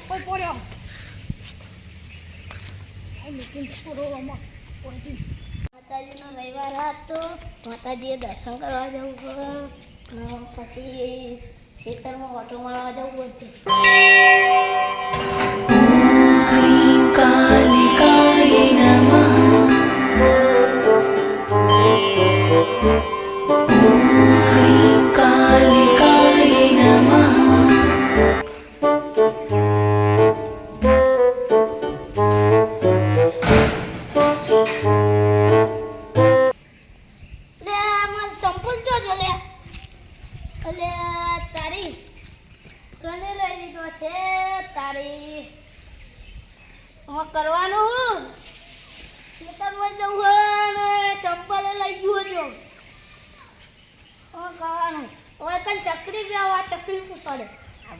કોઈ પડ્યો આ લેકિન થોડો આમાં પડી માતાજીનો રવિવાર હતો માતાજીએ દર્શન કરવા જવું પછી ખેતરમાં ઓટો મારવા જવું છે ક્રીમ કાલિકાય નમઃ ક્રીમ કાલિકાય નમઃ કરવાનું ખેતરમાં જવું ચંપલ લઈ ગયું કરવાનું હવે કઈ ચકરી બે આ ચકરી પૂછાડે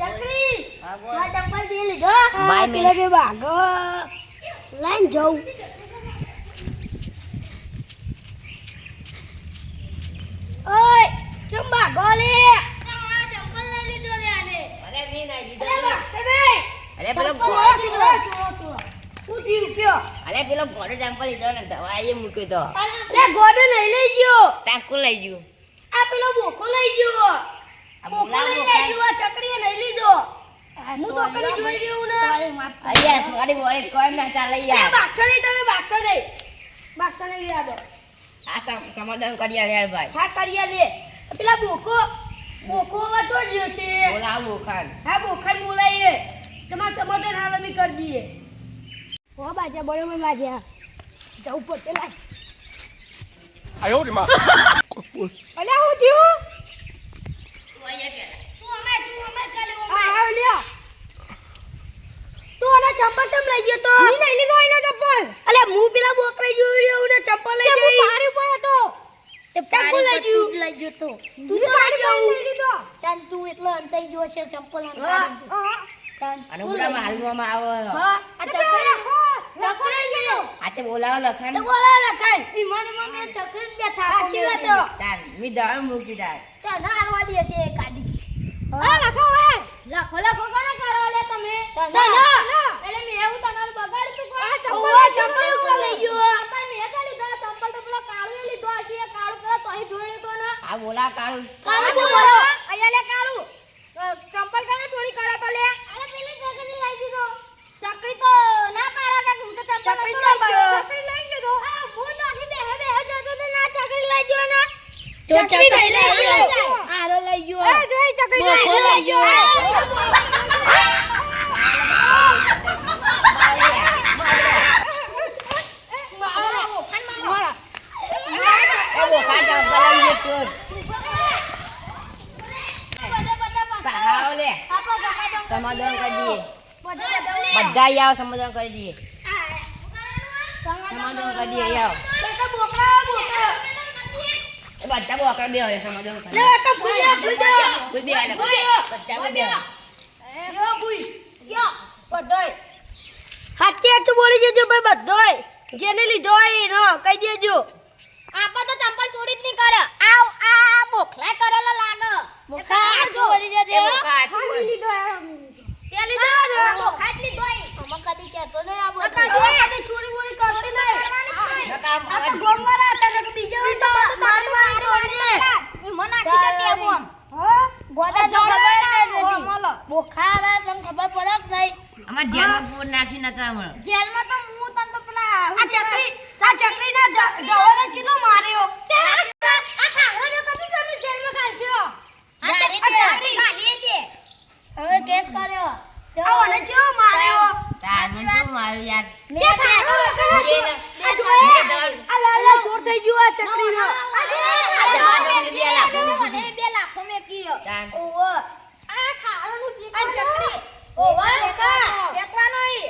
ચકરી આ ચંપલ દે લીધો પેલા બે ભાગ લાઈન જવું ઓય ચંબા ગોલે ચંપલ લઈ લીધો લે આને અરે મી ના લીધો અરે પેલો શું થયું પ્યો અરે પેલો ગોડો ચંપલ લીધો ને દવાઈ મૂક્યો તો લે ગોડો નહીં લઈ ગયો તાકુ લઈ ગયો આ પેલો બોકો લઈ ગયો બોકો લઈ ગયો આ ચકરીએ નહીં લીધો હું તો કને જોઈ રહ્યો ને અయ్యા સોરી બોરી કોઈ ના ચાલે યાર બાક્ષો નહીં તમે બાક્ષો નહીં લીધા દો આ સમાધાન કરી યાર ભાઈ હા કર્યા લે પેલા બોકો વાતો જ્યો છે બોલાવ બોખાન હા બોખાન બોલાઈએ તમાર સમાધાન હાલ અમે કરી દઈએ ઓ બાજા બરોબર બાજા જવું પડશે લાય આયો રે માં અલ્યા હું થયું તું આયા કે તું અમે ચાલે આ લ્યો તું આના ચંપલ ચમ લઈ ગયો તો ની લઈ લીધો એનો ચંપલ અલે હું પેલા બોકરે જોઈ રહ્યો ને ચંપલ લઈ ગયો મારી ઉપર હતો એ ટાકુ લઈ ગયો તો તું તો લઈ લીધો તન તું એટલો અંતઈ જો છે ચંપલ અને ઉડામાં હાલવામાં આવે હા આ ચકરી ગયો આ તે બોલાવ લખાણ તો બોલા લખાય ઈ મને મમ્મી ચકરી બેઠા સાચી વાત તાર મી દવા મૂકી તાર ચાલ હાલવા દે છે કાઢી હા લખો હે લખો કોને કરો લે તમે ચાલ એટલે મે એવું તમારું બગાડ તું કો ચંપલ ઉપર લઈ ગયો ચંપલ મે ખાલી દા ચંપલ તો પેલા કાળુએ લીધો હશે કાળુ પેલા તોય જોડ્યો તો ના આ બોલા કાળું બોલો અહીંયા લે કાળુ ચંપલ કાને થોડી કરે તો લે અરે પેલી ચકરી લઈ દીધો ચકરી તો ના પારા કે હું તો ચંપલ ચકરી લઈ લીધો આ હું તો આખી બેહે જતો તો ના ચકરી લઈ ગયો ના ચકરી લઈ ગયો આરો લઈ ગયો એ જોઈ ચકરી લઈ ગયો સમાધાન કરી દઈએ બધા આવો સમાધાન કરી દઈએ સમાધાન કરી દઈએ આવો બધા બોકરા બે હોય સમાધાન કરી કોઈ બે આલે બધા બે હાચે તું બોલી જજો ભાઈ બધોય જેને લીધો હોય એનો કહી દેજો આપા તો ચંપલ ચોરી જ નહીં કરે આ બોખલા કરેલા લાગે બોખા ચોરી જજે બોખા લીધો તે લીધો ને બોખા જ લીધો અમે કદી કહેતો ને આ બોખા કદી ચોરી બોરી કરતી નહીં આ તો ગોમવાળા હતા ને બીજા હોય તો મારી મારી તો છે મને આખી તો ટેમ આમ ગોડા તો ખબર નહીં બોખા રે તને ખબર પડે કે નહીં અમાર જેલમાં પૂર નાખી નતા મળે જેલમાં તો હું તને તો પેલા આ ચકરી ના દવાલે ચીલો માર્યો આ ખાડો જો કદી તમે જેલમાં ગાલ્યો ગાલી દે હવે કેસ કર્યો આ ઓને ચો માર્યો તાર મને તો મારું યાર મે ખાડો આ લાલા ચોર થઈ ગયો આ ચકરી નો મને 2 લાખો મે કીયો ઓવો આ ખાડો નું શીખ આ ચકરી ઓવો શેકવાનો ઈ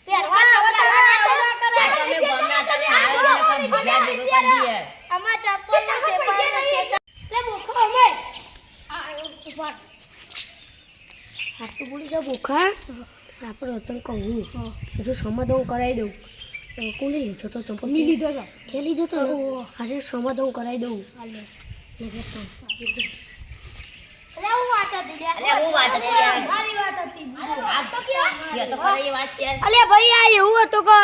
પહેરવા તમે ગોમના હતા ને હારો ને ભીજા ભેગો કરી દઈએ અમાર ચપ્પલ નો શેપાય ને લે બોખો અમે આ ઉપર હાથ તો બોલી જા બોખા આપણે તને કહું જો સમાધાન કરાવી દઉં કોને લીધો તો ચંપલ ની લીધો તો કે લીધો તો અરે સમાધાન કરાવી દઉં હાલે લે તો અરે હું વાત હતી અલ્યા હું વાત હતી યાર મારી વાત હતી આ તો કેવો તો ખરી વાત યાર અલે ભાઈ આ એવું હતું કે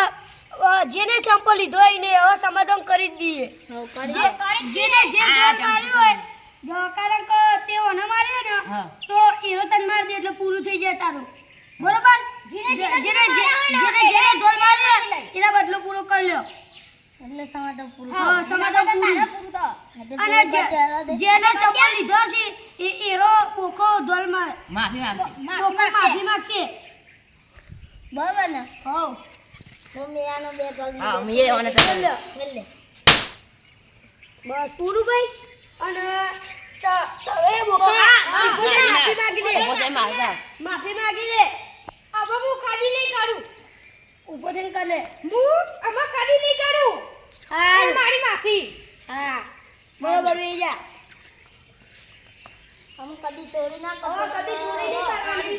જેને ચંપલ લીધો હોય ને હવે સમાધાન કરી જ દઈએ જેને જે ગોળ માર્યો હોય જો કારણ કે તેઓ ન માર્યો ને હા તો એનો તન માર દે એટલે પૂરું થઈ જાય તારું બરોબર જેને ગોળ માર્યો એના બદલો પૂરો કરી લ્યો એટલે સમાધાન પૂરું હા સમાધાન પૂરું અને જેને ચંપલ લીધો છે એ એરો પોકો ધોલ મારે માફી માંગશે પોકો માફી માંગશે બરાબર ને હો તો મેં આનો બે ગોળ હા મેં એ ઓને તો મેલ લે બસ પૂરું ભાઈ અને એ બોકા માફી માંગી લે પોતે મારતા માફી માંગી લે હવે હું કદી નહીં કરું ઉભો થઈને કર લે હું આમાં કદી નહીં કરું હા મારી માફી હા બરોબર વેજા हम कभी चोरी ना હવે કદી ચોરી નહીં કરવાની